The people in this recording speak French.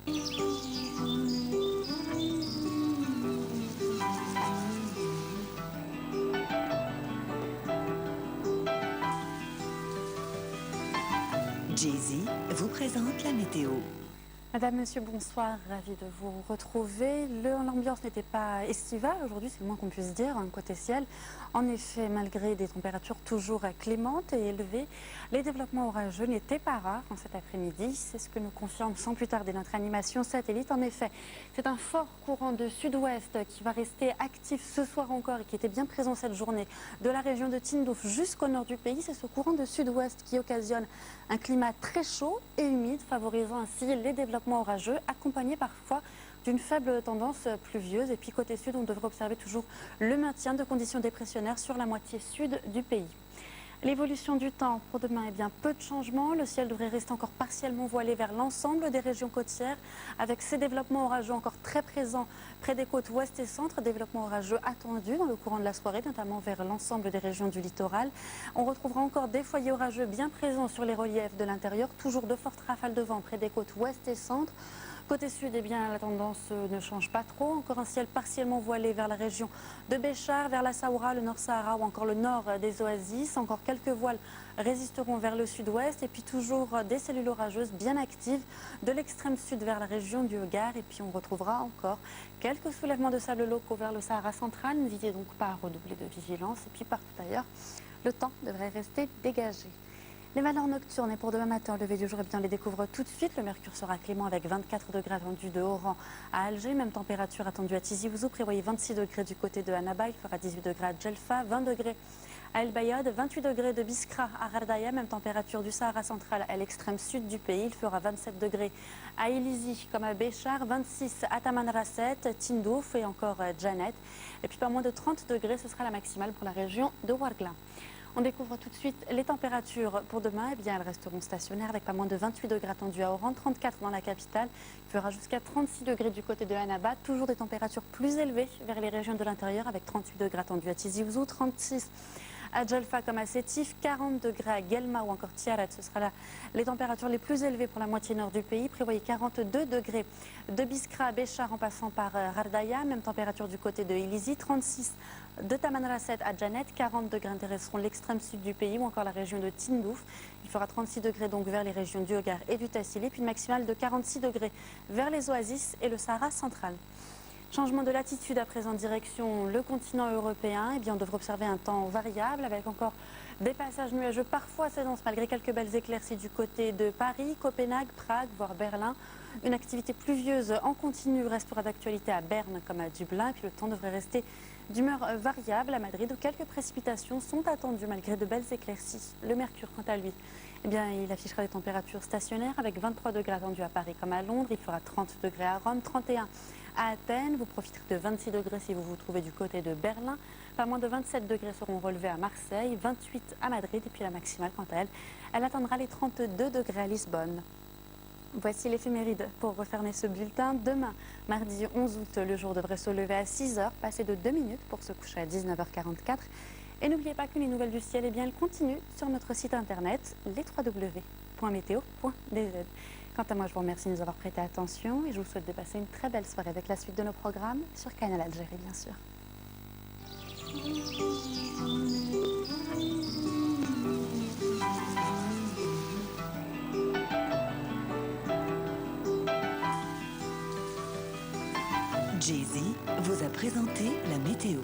Jay-Z vous présente la météo. Madame, Monsieur, bonsoir, ravi de vous retrouver. L'ambiance n'était pas estivale aujourd'hui, c'est le moins qu'on puisse dire, côté ciel. En effet, malgré des températures toujours clémentes et élevées, les développements orageux n'étaient pas rares en cet après-midi. C'est ce que nous confirme sans plus tarder notre animation satellite. En effet, c'est un fort courant de sud-ouest qui va rester actif ce soir encore et qui était bien présent cette journée de la région de Tindouf jusqu'au nord du pays. C'est ce courant de sud-ouest qui occasionne un climat très chaud et humide, favorisant ainsi les développements orageux, accompagné parfois d'une faible tendance pluvieuse. Et puis côté sud, on devrait observer toujours le maintien de conditions dépressionnaires sur la moitié sud du pays. L'évolution du temps pour demain, bien peu de changements. Le ciel devrait rester encore partiellement voilé vers l'ensemble des régions côtières, avec ces développements orageux encore très présents près des côtes ouest et centre. Développements orageux attendus dans le courant de la soirée, notamment vers l'ensemble des régions du littoral. On retrouvera encore des foyers orageux bien présents sur les reliefs de l'intérieur. Toujours de fortes rafales de vent près des côtes ouest et centre. Côté sud, eh bien, la tendance ne change pas trop. Encore un ciel partiellement voilé vers la région de Béchar, vers la Saoura, le Nord Sahara ou encore le nord des Oasis. Encore quelques voiles résisteront vers le sud-ouest. Et puis toujours des cellules orageuses bien actives de l'extrême sud vers la région du Hogar. Et puis on retrouvera encore quelques soulèvements de sable locaux vers le Sahara central. N'hésitez donc pas à redoubler de vigilance. Et puis partout ailleurs, le temps devrait rester dégagé. Les valeurs nocturnes et pour demain matin, le lever du jour, eh bien, on les découvre tout de suite. Le mercure sera clément avec 24 degrés attendus de Oran à Alger. Même température attendue à Tizi Ouzou. Prévoyez 26 degrés du côté de Annaba. Il fera 18 degrés à Djelfa, 20 degrés à El Bayad, 28 degrés de Biskra à Rardaya. Même température du Sahara central à l'extrême sud du pays. Il fera 27 degrés à Ilizi comme à Béchar, 26 à Tamanrasset, Tindouf et encore Djanet. Et puis pas moins de 30 degrés, ce sera la maximale pour la région de Ouargla. On découvre tout de suite les températures pour demain. Eh bien, elles resteront stationnaires avec pas moins de 28 degrés attendus à Oran, 34 dans la capitale. Il fera jusqu'à 36 degrés du côté de Annaba. Toujours des températures plus élevées vers les régions de l'intérieur avec 38 degrés attendus à Tizi Ouzou, 36 à Djelfa comme à Sétif, 40 degrés à Guelma ou encore Tiaret. Ce sera là les températures les plus élevées pour la moitié nord du pays. Prévoyez 42 degrés de Biskra à Béchar en passant par Rardaya. Même température du côté de Ilizi, 36 de Tamanrasset à Djanet, 40 degrés intéresseront l'extrême sud du pays ou encore la région de Tindouf. Il fera 36 degrés donc vers les régions du Hogar et du Tassili, puis une maximale de 46 degrés vers les Oasis et le Sahara central. Changement de latitude à présent direction le continent européen. Eh bien, on devrait observer un temps variable avec encore des passages nuageux parfois assez denses malgré quelques belles éclaircies du côté de Paris, Copenhague, Prague, voire Berlin. Une activité pluvieuse en continu restera d'actualité à Berne comme à Dublin. Et puis le temps devrait rester d'humeur variable à Madrid où quelques précipitations sont attendues malgré de belles éclaircies. Le mercure, quant à lui, eh bien, il affichera des températures stationnaires avec 23 degrés attendus à Paris comme à Londres. Il fera 30 degrés à Rome, 31 à Athènes. Vous profiterez de 26 degrés si vous vous trouvez du côté de Berlin. Pas moins de 27 degrés seront relevés à Marseille, 28 à Madrid. Et puis la maximale, quant à elle, elle atteindra les 32 degrés à Lisbonne. Voici l'éphéméride pour refermer ce bulletin. Demain, mardi 11 août, le jour devrait se lever à 6 h, passer de 2 minutes pour se coucher à 19 h 44. Et n'oubliez pas que les nouvelles du ciel, eh bien, elles continuent sur notre site internet, les www.meteo.dz. Quant à moi, je vous remercie de nous avoir prêté attention et je vous souhaite de passer une très belle soirée avec la suite de nos programmes sur Canal Algérie, bien sûr. Jay-Z vous a présenté la météo.